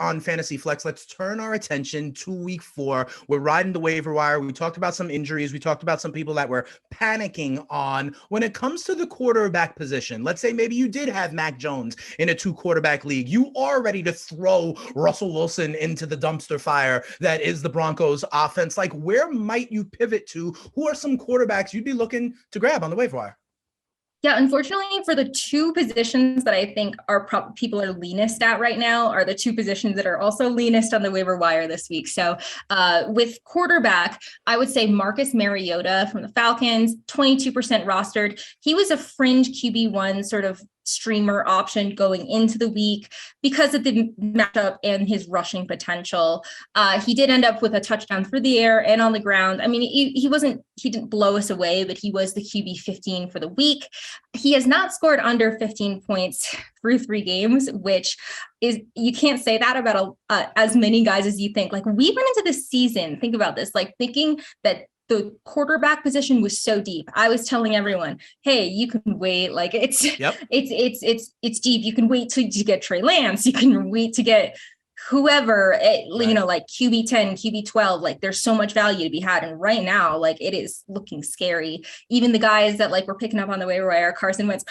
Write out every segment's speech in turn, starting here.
on Fantasy Flex, let's turn our attention to week 4. We're riding the waiver wire. We talked about some injuries. We talked about some people that were panicking on when it comes to the quarterback position. Let's say maybe you did have Mac Jones in a 2-quarterback league. You are ready to throw Russell Wilson into the dumpster fire that is the Broncos offense. Like, where might you pivot to? Who are some quarterbacks you'd be looking to grab on the waiver wire? Yeah, unfortunately, for the two positions that I think are people are leanest at right now are the two positions that are also leanest on the waiver wire this week. So with quarterback, I would say Marcus Mariota from the Falcons, 22% rostered. He was a fringe QB1 sort of streamer option going into the week because of the matchup and his rushing potential. He did end up with a touchdown through the air and on the ground. I mean, he didn't blow us away, but he was the QB 15 for the week. He has not scored under 15 points through 3 games, which is, you can't say that about as many guys as you think. Like, we went into this season, think about this, like thinking that the quarterback position was so deep. I was telling everyone, hey, you can wait. Like it's deep. You can wait to get Trey Lance. You can wait to get whoever, you know, like QB 10, QB 12, like there's so much value to be had. And right now, like it is looking scary. Even the guys that like we're picking up on the waiver wire, Carson Wentz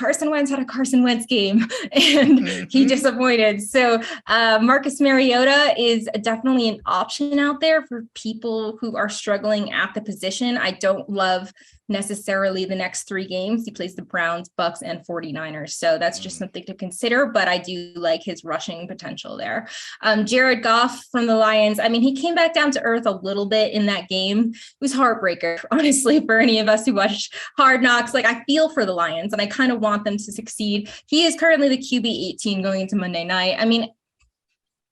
had a Carson Wentz game and he disappointed. So Marcus Mariota is definitely an option out there for people who are struggling at the position. I don't love necessarily the next 3 games. He plays the Browns, Bucks, and 49ers. So that's just something to consider, but I do like his rushing potential there. Jared Goff from the Lions. I mean, he came back down to earth a little bit in that game. It was heartbreaker, honestly, for any of us who watch Hard Knocks. Like, I feel for the Lions and I kind of want them to succeed. He is currently the QB 18 going into Monday night. I mean,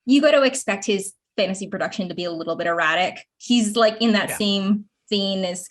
you got to expect his fantasy production to be a little bit erratic. He's like in that same vein as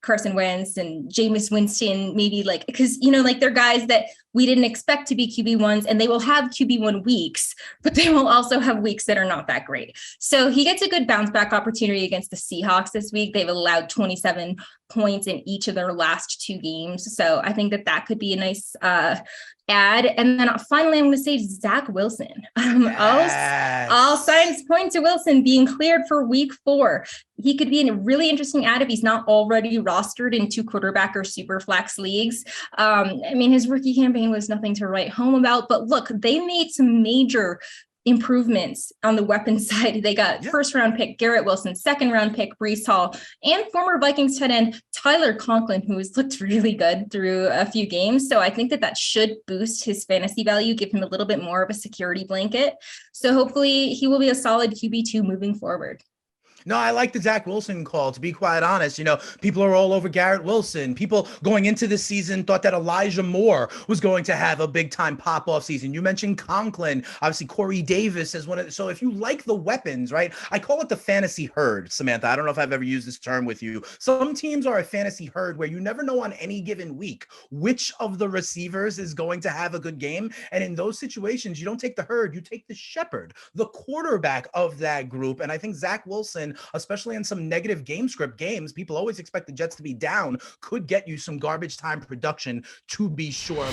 Carson Wentz and Jameis Winston, maybe, like, because, you know, like they're guys that we didn't expect to be QB1s, and they will have QB1 weeks, but they will also have weeks that are not that great. So he gets a good bounce back opportunity against the Seahawks this week. They've allowed 27 points in each of their last 2 games. So I think that could be a nice add. And then finally, I'm going to say Zach Wilson. All signs point to Wilson being cleared for week 4. He could be a really interesting add if he's not already rostered in 2 quarterback or super flex leagues. I mean, his rookie campaign was nothing to write home about, but look, they made some major improvements on the weapon side. They got first round pick Garrett Wilson, second round pick Breece Hall, and former Vikings tight end Tyler Conklin, who has looked really good through a few games. So I think that should boost his fantasy value, give him a little bit more of a security blanket. So hopefully he will be a solid QB2 moving forward. No, I like the Zach Wilson call, to be quite honest. You know, people are all over Garrett Wilson. People going into this season thought that Elijah Moore was going to have a big time pop off season. You mentioned Conklin, obviously Corey Davis as one of the, so if you like the weapons, right? I call it the fantasy herd, Samantha. I don't know if I've ever used this term with you. Some teams are a fantasy herd where you never know on any given week which of the receivers is going to have a good game. And in those situations, you don't take the herd, you take the shepherd, the quarterback of that group. And I think Zach Wilson, especially in some negative game script games, people always expect the Jets to be down, could get you some garbage time production, to be sure.